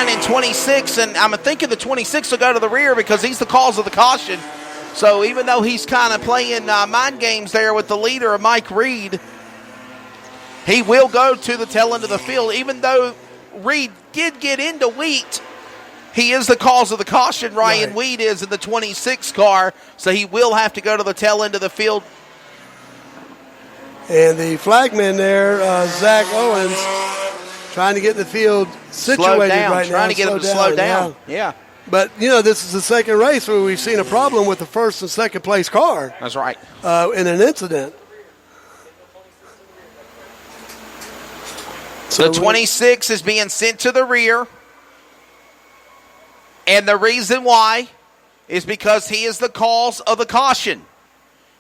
29 and 26, and I'm thinking the 26 will go to the rear because he's the cause of the caution. So even though he's kind of playing mind games there with the leader, Mike Reed, he will go to the tail end of the field. Even though Reed did get into Wheat, he is the cause of the caution. Ryan Wheat is in the 26 car, so he will have to go to the tail end of the field. And the flagman there, Zach Owens, trying to get the field situated right now. Trying to get him to slow down. Yeah. But, this is the second race where we've seen a problem with the first and second place car. That's right. In an incident. So the 26 is being sent to the rear. And the reason why is because he is the cause of the caution.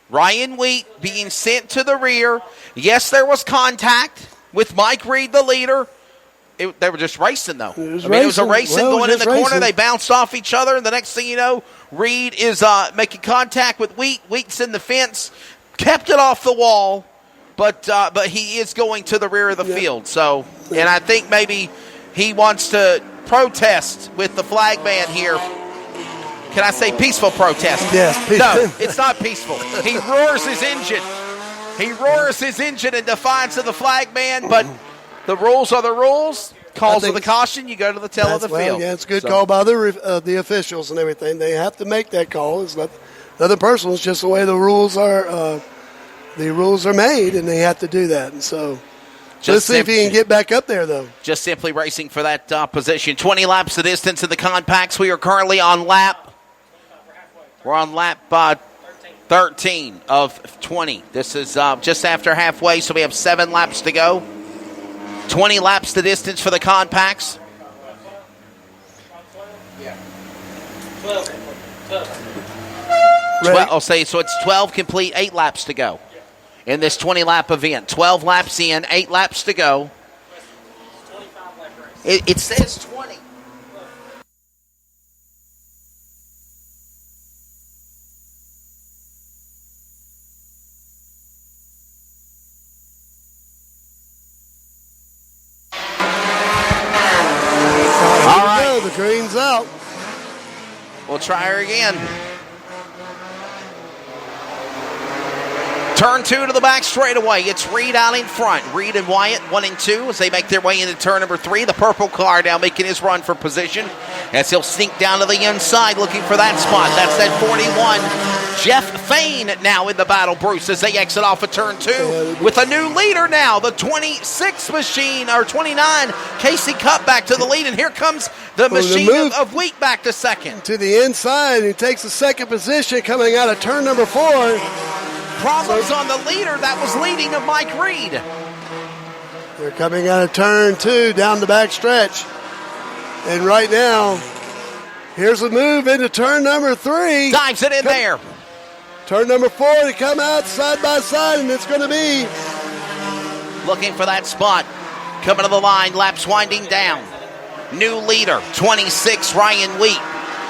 Ryan Wheat being sent to the rear. Yes, there was contact with Mike Reed, the leader. They were just racing, though. It was a racing going in the corner. They bounced off each other, and the next thing you know, Reed is making contact with Wheat. Wheat's in the fence, kept it off the wall, but he is going to the rear of the field. So, and I think maybe he wants to protest with the flag man here. Can I say peaceful protest? Yes, peaceful. No, it's not peaceful. He roars his engine. He roars his engine in defiance of the flag man, but the rules are the rules. Calls of the caution, you go to the tail of the field. Yeah, it's a good call by the officials and everything. They have to make that call. It's not nothing personal. It's just the way the rules are. The rules are made, and they have to do that. And so, let's see if he can get back up there, though. Just simply racing for that position. 20 laps the distance in the compacts. We are currently on lap. We're on lap 13 of 20. This is just after halfway, so we have 7 laps to go. 20 laps the distance for the compacts. I'll say so. It's 12 complete, 8 laps to go in this 20-lap event. 12 laps in, 8 laps to go. It says 20. The green's out. We'll try her again. Turn 2 to the back straightaway. It's Reed out in front. Reed and Wyatt 1 and 2 as they make their way into turn number 3. The purple car now making his run for position as he'll sneak down to the inside looking for that spot. That's that 41. Jeff Fain now in the battle, Bruce, as they exit off of turn 2 with a new leader now. The 26 machine, or 29, Casey Cup back to the lead, and here comes the machine of Wheat back to second. To the inside, he takes the second position coming out of turn number 4. Problems on the leader that was leading of Mike Reed. They're coming out of turn 2 down the back stretch. And right now, here's a move into turn number 3. Dives it in there. Turn number 4 to come out side by side, and it's going to be looking for that spot. Coming to the line, laps winding down. New leader, 26, Ryan Wheat.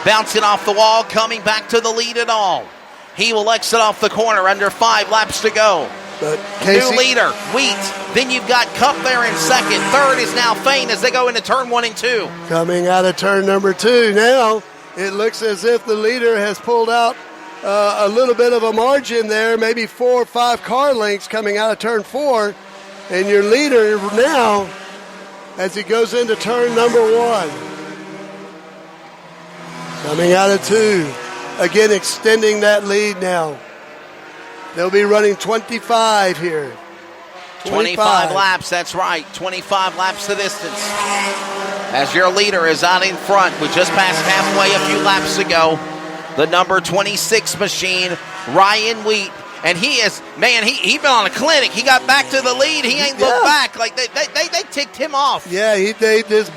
Bouncing off the wall, coming back to the lead at all. He will exit off the corner under 5 laps to go. But Casey, new leader, Wheat. Then you've got Cup there in second. Third is now Fain as they go into turn 1 and 2. Coming out of turn number 2 now, it looks as if the leader has pulled out a little bit of a margin there, maybe 4 or 5 car lengths coming out of turn 4. And your leader now, as he goes into turn number 1. Coming out of 2. Again, extending that lead now. They'll be running 25 here. 25 laps, that's right. 25 laps the distance. As your leader is out in front. We just passed halfway a few laps ago. The number 26 machine, Ryan Wheat. And he is, man, he been on a clinic. He got back to the lead. He ain't looked back. Like they ticked him off. Yeah, he just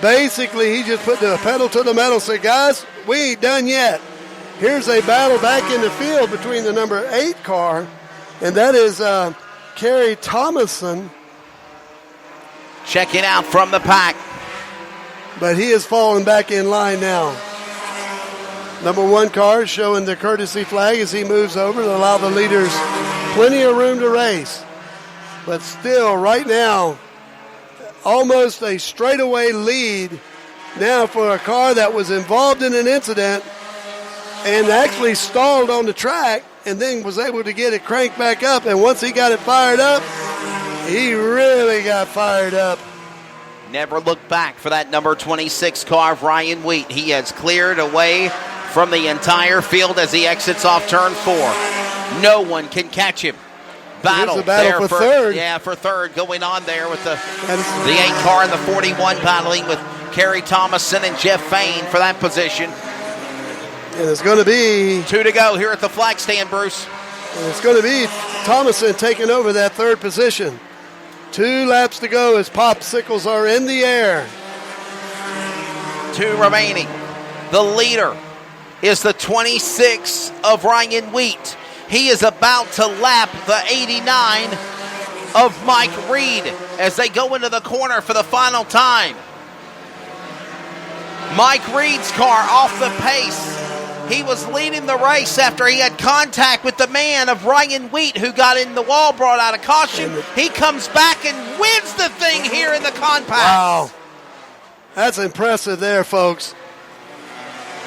put the pedal to the metal. Said, guys, we ain't done yet. Here's a battle back in the field between the number 8 car, and that is Kerry Thomason. Checking out from the pack. But he is falling back in line now. Number 1 car showing the courtesy flag as he moves over to allow the leaders plenty of room to race. But still, right now, almost a straightaway lead Now for a car that was involved in an incident and actually stalled on the track and then was able to get it cranked back up. And once he got it fired up, he really got fired up. Never look back for that number 26 car of Ryan Wheat. He has cleared away from the entire field as he exits off turn 4. No one can catch him. Battle for third. Yeah, for third going on there with the 8 car and the 41 battling with Kerry Thomason and Jeff Fain for that position. And it's going to be 2 to go here at the flag stand, Bruce. And it's going to be Thomason taking over that third position. 2 laps to go as popsicles are in the air. 2 remaining. The leader is the 26 of Ryan Wheat. He is about to lap the 89 of Mike Reed as they go into the corner for the final time. Mike Reed's car off the pace. He was leading the race after he had contact with the man of Ryan Wheat who got in the wall, brought out a caution. He comes back and wins the thing here in the compact. Wow. That's impressive there, folks.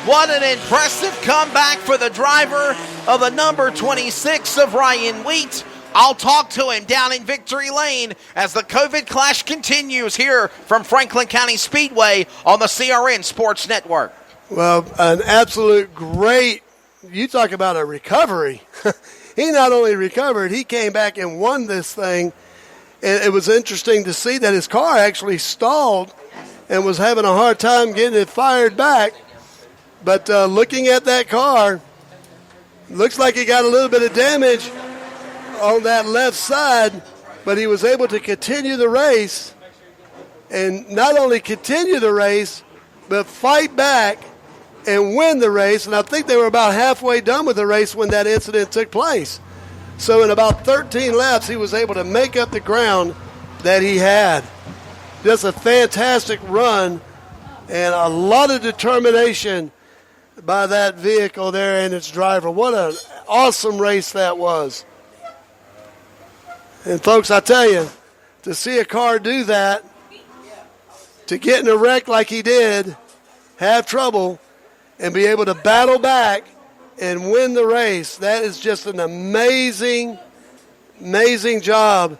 What an impressive comeback for the driver of the number 26 of Ryan Wheat. I'll talk to him down in Victory Lane as the COVID clash continues here from Franklin County Speedway on the CRN Sports Network. Well, an absolute great, you talk about a recovery. He not only recovered, he came back and won this thing. And it was interesting to see that his car actually stalled and was having a hard time getting it fired back. But looking at that car, looks like he got a little bit of damage on that left side, but he was able to continue the race. And not only continue the race, but fight back and win the race. And I think they were about halfway done with the race when that incident took place. So in about 13 laps, he was able to make up the ground that he had. Just a fantastic run and a lot of determination by that vehicle there and its driver. What an awesome race that was. And folks, I tell you, to see a car do that, to get in a wreck like he did, have trouble, and be able to battle back and win the race, that is just an amazing, amazing job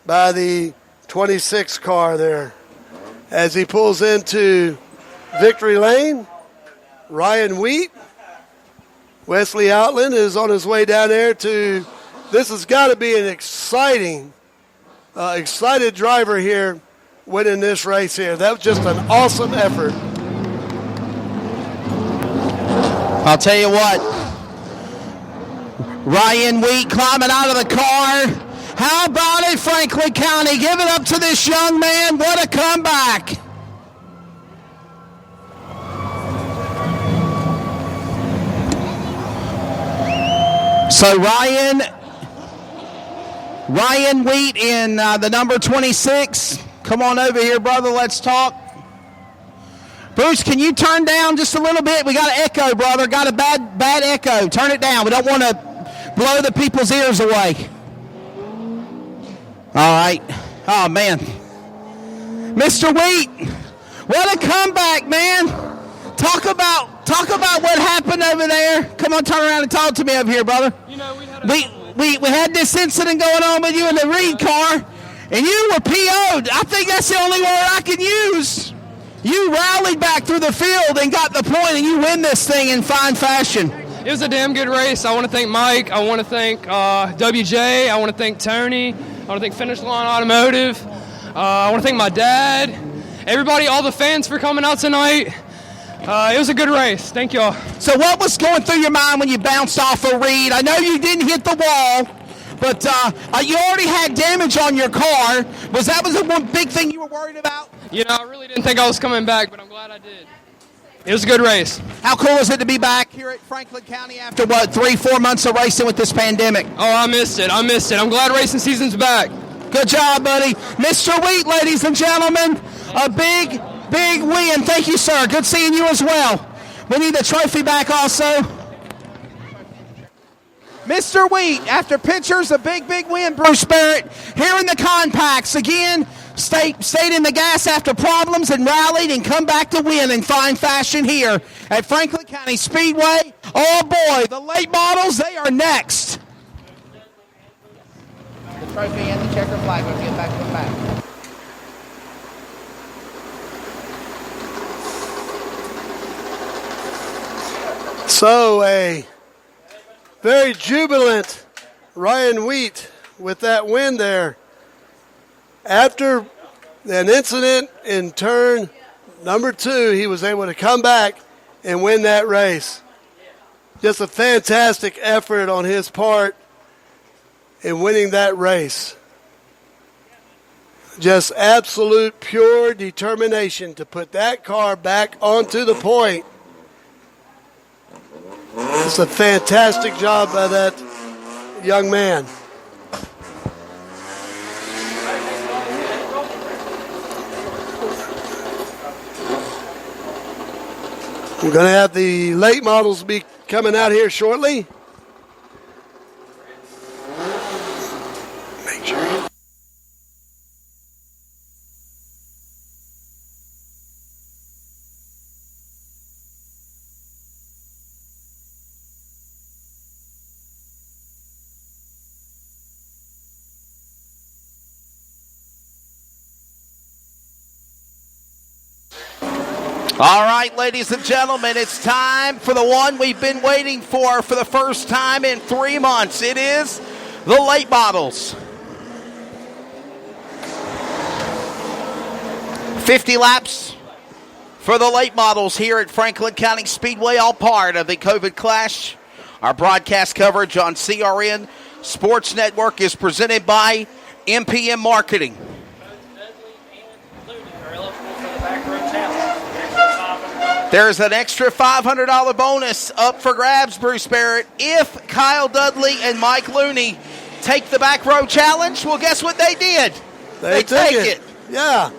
by the 26 car there. As he pulls into Victory Lane, Ryan Wheat, Wesley Outland is on his way down there to, this has got to be an exciting, excited driver here winning this race here. That was just an awesome effort. I'll tell you what, Ryan Wheat climbing out of the car. How about it, Franklin County? Give it up to this young man. What a comeback. So Ryan Wheat in the number 26. Come on over here, brother. Let's talk. Bruce, can you turn down just a little bit? We got an echo, brother. Got a bad echo. Turn it down. We don't want to blow the people's ears away. All right. Oh, man. Mr. Wheat, what a comeback, man. Talk about what happened over there. Come on, turn around and talk to me over here, brother. You know, we had this incident going on with you in the Reed car, and you were PO'd. I think that's the only word I can use. You rallied back through the field and got the point, and you win this thing in fine fashion. It was a damn good race. I want to thank Mike. I want to thank WJ. I want to thank Tony. I want to thank Finish Line Automotive. I want to thank my dad. Everybody, all the fans for coming out tonight. It was a good race. Thank y'all. So what was going through your mind when you bounced off a Reed? I know you didn't hit the wall, but you already had damage on your car. Was the one big thing you were worried about? You know, I really didn't think I was coming back, but I'm glad I did. It was a good race. How cool is it to be back here at Franklin County after, 3-4 months of racing with this pandemic? Oh, I missed it. I'm glad racing season's back. Good job, buddy. Mr. Wheat, ladies and gentlemen, a big win. Thank you, sir. Good seeing you as well. We need the trophy back also. Mr. Wheat, after pictures, a big win. Bruce Barrett here in the compacts. Again, stayed in the gas after problems and rallied and come back to win in fine fashion here at Franklin County Speedway. Oh boy, the late models, they are next. The trophy and the checker flag will get back to the back. So a very jubilant Ryan Wheat with that win there. After an incident in turn number 2, he was able to come back and win that race. Just a fantastic effort on his part in winning that race. Just absolute pure determination to put that car back onto the point. It's a fantastic job by that young man. We're going to have the late models be coming out here shortly. Make sure. All right, ladies and gentlemen, it's time for the one we've been waiting for the first time in 3 months. It is the late models. 50 laps for the late models here at Franklin County Speedway, all part of the COVIDCLASH. Our broadcast coverage on CRN Sports Network is presented by MPM Marketing. There's an extra $500 bonus up for grabs, Bruce Barrett, if Kyle Dudley and Mike Looney take the back row challenge. Well, guess what they did? They take it. Yeah.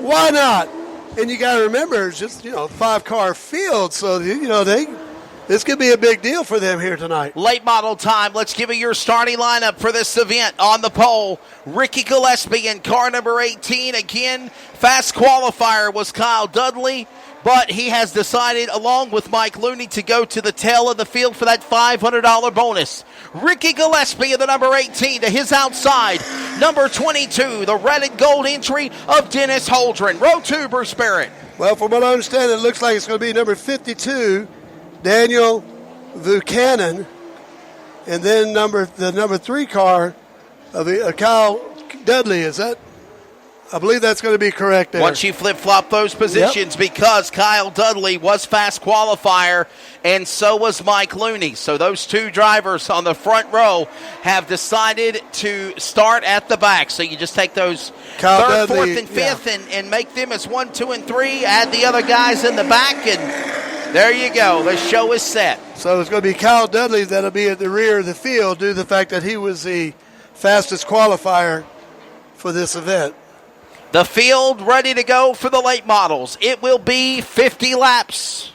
Why not? And you got to remember, it's just, 5-car field, so, this could be a big deal for them here tonight. Late model time. Let's give you your starting lineup for this event. On the pole, Ricky Gillespie in car number 18. Again, fast qualifier was Kyle Dudley, but he has decided, along with Mike Looney, to go to the tail of the field for that $500 bonus. Ricky Gillespie in the number 18 to his outside. Number 22, the red and gold entry of Dennis Holdren. Row 2, Bruce Barrett. Well, from what I understand, it looks like it's going to be number 52, Daniel Buchanan, and then the number 3 car of Kyle Dudley. Is that? I believe that's going to be correct there. Once you flip-flop those positions, because Kyle Dudley was fast qualifier, and so was Mike Looney. So those 2 drivers on the front row have decided to start at the back. So you just take those Kyle 3rd, Dudley, 4th, and 5th and make them as 1, 2, and 3. Add the other guys in the back, and there you go. The show is set. So it's going to be Kyle Dudley that'll be at the rear of the field due to the fact that he was the fastest qualifier for this event. The field ready to go for the late models. It will be 50 laps.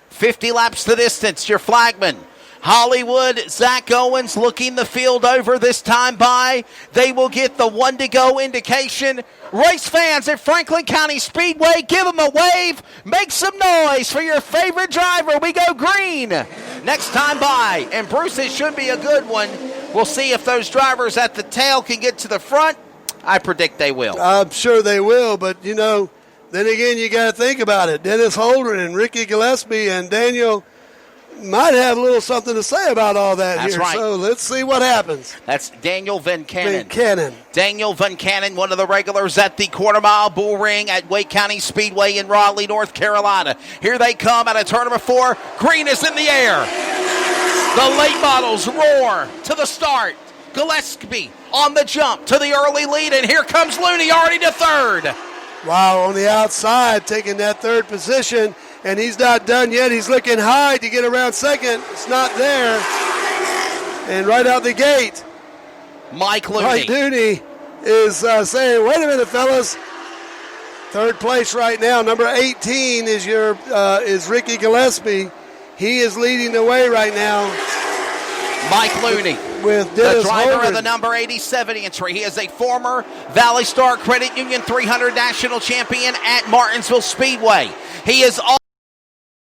50 laps the distance. Your flagman, Hollywood, Zach Owens, looking the field over this time by. They will get the 1 to go indication. Race fans at Franklin County Speedway, give them a wave. Make some noise for your favorite driver. We go green next time by. And Bruce, it should be a good one. We'll see if those drivers at the tail can get to the front. I predict they will. I'm sure they will, but, then again, you got to think about it. Dennis Holdren and Ricky Gillespie and Daniel might have a little something to say about all that. That's here. right. So let's see what happens. That's Daniel Van Cannon. Daniel Van Cannon, one of the regulars at the quarter-mile bull ring at Wake County Speedway in Raleigh, North Carolina. Here they come out of turn number 4. Green is in the air. The late models roar to the start. Gillespie on the jump to the early lead, and here comes Looney already to 3rd. Wow, on the outside, taking that 3rd position, and he's not done yet. He's looking high to get around 2nd. It's not there. And right out the gate, Mike Looney Looney is saying, wait a minute, fellas. 3rd place right now. Number 18 is Ricky Gillespie. He is leading the way right now. Mike Looney, with the Dennis driver Hogan. of the number 87 entry. He is a former Valley Star Credit Union 300 national champion at Martinsville Speedway. He is